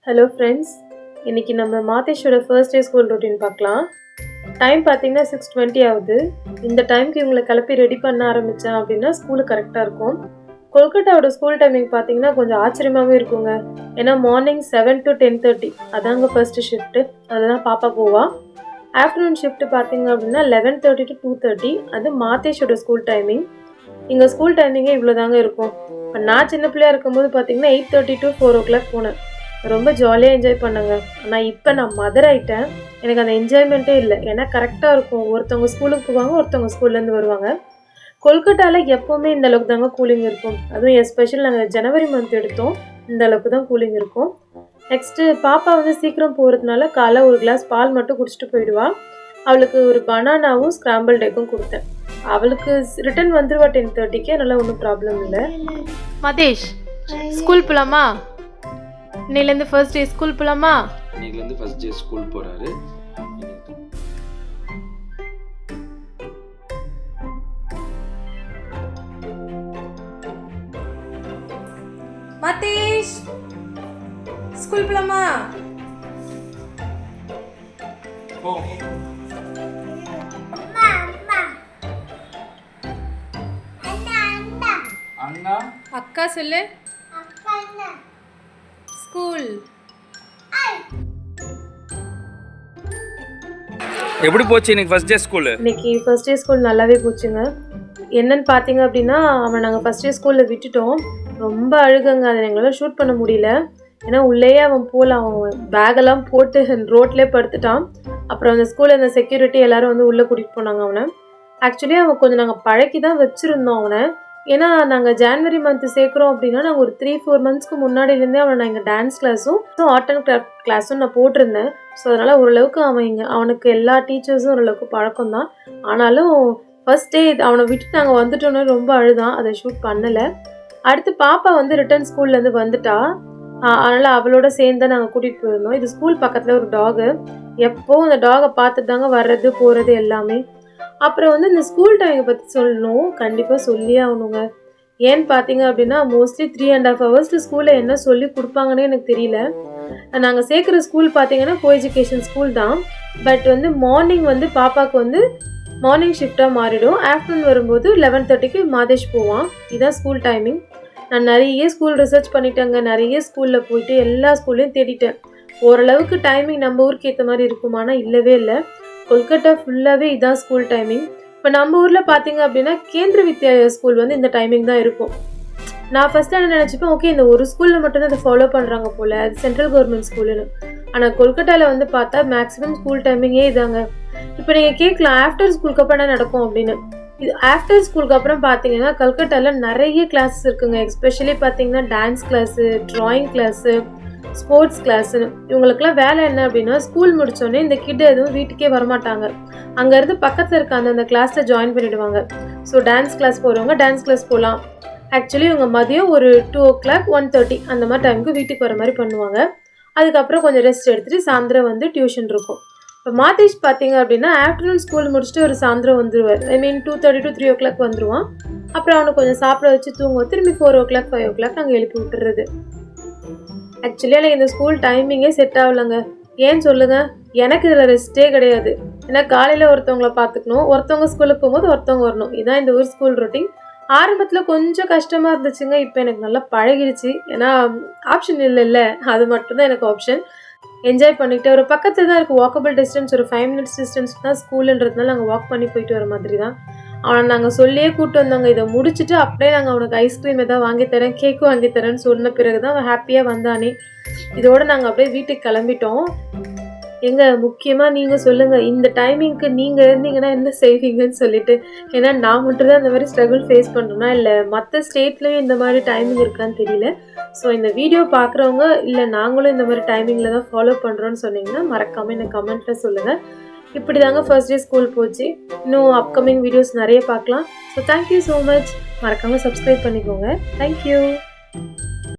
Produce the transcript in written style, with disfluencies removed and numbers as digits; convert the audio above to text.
Hello friends, இன்றைக்கி நம்ம மாதேஷோட first day school routine பார்க்கலாம். டைம் பார்த்தீங்கன்னா 6:20 ஆகுது. இந்த டைமுக்கு இவங்களை கிளப்பி ரெடி பண்ண ஆரம்பித்தேன் அப்படின்னா ஸ்கூலு கரெக்டாக இருக்கும். கொல்கட்டாவோட ஸ்கூல் டைமிங் பார்த்தீங்கன்னா கொஞ்சம் ஆச்சரியமாகவே இருக்குங்க. ஏன்னா மார்னிங் 7 to 10:30 அதாங்க ஃபர்ஸ்ட்டு ஷிஃப்ட்டு. அதில் தான் பாப்பா போவா. ஆஃப்டர்நூன் ஷிஃப்ட்டு பார்த்தீங்க அப்படின்னா 11:30 to 2:30 அது மாதேஷோட ஸ்கூல் டைமிங். இங்கே ஸ்கூல் டைமிங்கே இவ்வளோ தாங்க இருக்கும். இப்போ நான் சின்ன பிள்ளையாக இருக்கும்போது பார்த்தீங்கன்னா 8:30 to 4 o'clock போனேன். ரொம்ப ஜாலியாக என்ஜாய் பண்ணேங்க. ஆனால் இப்போ நான் மதர் ஆகிட்டேன். எனக்கு அந்த என்ஜாய்மெண்ட்டே இல்லை. ஏன்னா கரெக்டாக இருக்கும். ஒருத்தவங்க ஸ்கூலுக்கு போவாங்க, ஒருத்தவங்க ஸ்கூல்லேருந்து வருவாங்க. கொல்கட்டாவில் எப்போவுமே இந்த அளவுக்கு தாங்க கூலிங் இருக்கும். அதுவும் எஸ்பெஷல் நாங்கள் ஜனவரி மந்த் எடுத்தோம், இந்த அளவுக்கு தான் கூலிங் இருக்கும். நெக்ஸ்ட்டு பாப்பா வந்து சீக்கிரம் போகிறதுனால காலைல ஒரு கிளாஸ் பால் மட்டும் குடிச்சிட்டு போயிடுவா. அவளுக்கு ஒரு பனானாவும் ஸ்க்ராம்பிள் எக்கும் கொடுத்தேன். அவளுக்கு ரிட்டன் வந்துடுவா 10:30க்கு. அதனால் ஒன்றும் ப்ராப்ளம் இல்லை. மதேஷ், ஸ்கூல் போகலாமா? இன்னையிலேருந்து ஃபர்ஸ்ட் டே ஸ்கூல் போகலாமா? இன்னையிலேருந்து ஃபர்ஸ்ட் டே ஸ்கூல் போகிறாரு. மதேஷ், ஸ்கூல் போகலாமா? அண்ணா அக்கா சொல்லு. ஸ்கூல் எப்படி போச்சு இன்னைக்கு ஃபர்ஸ்ட் டே ஸ்கூல்? இன்னைக்கு ஃபர்ஸ்ட் டே ஸ்கூல் நல்லாவே போச்சுங்க. என்னன்னு பார்த்தீங்க அப்படின்னா, அவன் நாங்கள் ஃபர்ஸ்ட் டே ஸ்கூலில் விட்டுட்டோம். ரொம்ப அழுகங்க. அதை எங்களால் ஷூட் பண்ண முடியல. ஏன்னா உள்ளேயே அவன் போகல. அவன் பேகெல்லாம் போட்டு ரோட்லேயே படுத்துட்டான். அப்புறம் அந்த ஸ்கூலில் அந்த செக்யூரிட்டி எல்லோரும் வந்து உள்ளே கூட்டிகிட்டு போனாங்க அவனை. ஆக்சுவலி அவன் கொஞ்சம் நாங்கள் பழக்கி தான் வச்சுருந்தோம் அவனை. ஏன்னா நாங்கள் ஜான்வரி மந்த்து சேர்க்குறோம் அப்படின்னா நாங்கள் ஒரு 3-4 monthsக்கு முன்னாடியிலேருந்தே அவனை நான் இங்கே டான்ஸ் கிளாஸும் ஆர்ட் அண்ட் கிராஃப்ட் கிளாஸும் நான் போட்டிருந்தேன். ஸோ அதனால் ஓரளவுக்கு அவனுக்கு எல்லா டீச்சர்ஸும் ஓரளவுக்கு பழக்கம் தான். ஆனாலும் ஃபர்ஸ்ட் டே அவனை விட்டு நாங்கள் வந்துட்டோன்னு ரொம்ப அழுதான். அதை ஷூட் பண்ணலை. அடுத்து பாப்பா வந்து ரிட்டர்ன் ஸ்கூல்லேருந்து வந்துட்டா. அதனால் அவளோட சேர்ந்து தான் நாங்கள் கூட்டிகிட்டு போயிருந்தோம். இது ஸ்கூல் பக்கத்தில் ஒரு டாகு. எப்போவும் அந்த டாகை பார்த்துட்டு தாங்க வர்றது போகிறது எல்லாமே. அப்புறம் வந்து இந்த ஸ்கூல் டைமை பற்றி சொல்லணும், கண்டிப்பாக சொல்லியே ஆகணுங்க. ஏன்னு பார்த்தீங்க அப்படின்னா மோஸ்ட்லி 3.5 hours ஸ்கூலில் என்ன சொல்லி கொடுப்பாங்கன்னே எனக்கு தெரியல. நாங்கள் சேர்க்குற ஸ்கூல் பார்த்தீங்கன்னா கோ எஜுகேஷன் ஸ்கூல் தான். பட் வந்து மார்னிங் வந்து பாப்பாவுக்கு வந்து மார்னிங் ஷிஃப்டாக மாறிடும். ஆஃப்டர்நூன் வரும்போது 11:30க்கு மாதேஷ் போவான். இதுதான் ஸ்கூல் டைமிங். நான் நிறைய ஸ்கூல் ரிசர்ச் பண்ணிட்டேங்க. நிறைய ஸ்கூலில் போயிட்டு எல்லா ஸ்கூல்லையும் தேடிட்டேன். ஓரளவுக்கு டைமிங் நம்ம ஊருக்கு ஏற்ற மாதிரி இருக்குமானா இல்லவே இல்லை. கொல்கட்டா ஃபுல்லாகவே இதான் ஸ்கூல் டைமிங். இப்போ நம்ம ஊரில் பார்த்தீங்க அப்படின்னா கேந்திர வித்யாலயா ஸ்கூல் வந்து இந்த டைமிங் தான் இருக்கும். நான் ஃபஸ்ட்டு என்ன நினச்சிப்பேன், ஓகே இந்த ஒரு ஸ்கூலில் மட்டும்தான் அதை ஃபாலோ பண்ணுறாங்க போல், அது சென்ட்ரல் கவர்மெண்ட் ஸ்கூலுன்னு. ஆனால் கொல்கட்டாவில் வந்து பார்த்தா மேக்ஸிமம் ஸ்கூல் டைமிங்கே இதாங்க. இப்போ நீங்கள் கேட்கலாம் ஆஃப்டர் ஸ்கூலுக்கு அப்புறம் என்ன நடக்கும் அப்படின்னு. இது ஆஃப்டர் ஸ்கூலுக்கு அப்புறம் பார்த்தீங்கன்னா கல்கட்டாவில் நிறைய கிளாஸஸ் இருக்குங்க. எஸ்பெஷலி பார்த்தீங்கன்னா dance class, drawing class, sports கிளாஸுன்னு. இவங்களுக்குலாம் வேலை என்ன அப்படின்னா ஸ்கூல் முடித்தோடனே இந்த கிட் எதுவும் வீட்டுக்கே வரமாட்டாங்க. அங்கேருந்து பக்கத்தில் இருக்க அந்த கிளாஸில் ஜாயின் பண்ணிவிடுவாங்க. ஸோ டான்ஸ் கிளாஸ் போகிறவங்க டான்ஸ் கிளாஸ் போகலாம். ஆக்சுவலி இவங்க மதியம் ஒரு 2 o'clock 1:30 அந்த மாதிரி டைமுக்கு வீட்டுக்கு வர மாதிரி பண்ணுவாங்க. அதுக்கப்புறம் கொஞ்சம் ரெஸ்ட் எடுத்துகிட்டு சாயந்தரம் வந்து டியூஷன் இருக்கும். இப்போ மாதேஷ் பார்த்தீங்க அப்படின்னா ஆஃப்டர்நூன் ஸ்கூல் முடிச்சுட்டு ஒரு சாயந்தரம் வந்துடுவார். 2:30 to 3 o'clock வந்துடுவான். அப்புறம் அவனை கொஞ்சம் சாப்பிட வச்சு தூங்குவோம். திரும்பி 4 o'clock 5 o'clock நாங்கள் எழுப்பி விட்டுறது. ஆக்சுவலி எனக்கு இந்த ஸ்கூல் டைமிங்கே செட் ஆகலைங்க. ஏன்னு சொல்லுங்கள், எனக்கு இதில் ரெஸ்ட்டே கிடையாது. ஏன்னா காலையில் ஒருத்தவங்கள பார்த்துக்கணும், ஒருத்தவங்க ஸ்கூலுக்கு போகும்போது ஒருத்தவங்க வரணும். இதுதான் இந்த ஒரு ஸ்கூல் ரொட்டீன். ஆரம்பத்தில் கொஞ்சம் கஷ்டமாக இருந்துச்சுங்க. இப்போ எனக்கு நல்லா பழகிடுச்சு. ஏன்னா ஆப்ஷன் இல்லைல்ல, அது மட்டும்தான் எனக்கு ஆப்ஷன். என்ஜாய் பண்ணிக்கிட்டு ஒரு பக்கத்தில் தான் இருக்குது. வாக்கபிள் டிஸ்டன்ஸ் ஒரு 5 minutes டிஸ்டன்ஸ் தான் ஸ்கூலுன்றதுனால நாங்கள் வாக் பண்ணி போயிட்டு வர மாதிரி தான். அவனை நாங்கள் சொல்லியே கூப்பிட்டு வந்தோங்க. இதை முடிச்சுட்டு அப்படியே நாங்கள் அவனுக்கு ஐஸ்கிரீம் எதாவது வாங்கித்தரேன், கேக்கு வாங்கித்தரேன்னு சொன்ன பிறகு தான் அவன் ஹாப்பியாக வந்தானே. இதோடு நாங்கள் அப்படியே வீட்டுக்கு கிளம்பிட்டோம். முக்கியமாக நீங்கள் சொல்லுங்கள், இந்த டைமிங்க்கு நீங்கள் இருந்தீங்கன்னா என்ன செய்வீங்கன்னு சொல்லிட்டு. ஏன்னா நான் மட்டும் தான் இந்த மாதிரி ஸ்ட்ரகிள் ஃபேஸ் பண்ணுறேன்னா இல்லை மற்ற ஸ்டேட்லேயும் இந்த மாதிரி டைமிங் இருக்கான்னு தெரியல. ஸோ இந்த வீடியோ பார்க்குறவங்க இல்லை நாங்களும் இந்த மாதிரி டைமிங்கில் தான் ஃபாலோ பண்ணுறோன்னு சொன்னீங்கன்னா மறக்காமல் எனக்கு கமெண்ட்டில் சொல்லுங்கள். இப்படி தாங்க ஃபர்ஸ்ட் டே ஸ்கூல் போச்சு. இன்னும் அப்கமிங் வீடியோஸ் நிறைய பார்க்கலாம். So thank you so much. மறக்காமல் சப்ஸ்கிரைப் பண்ணிக்கோங்க. தேங்க்யூ.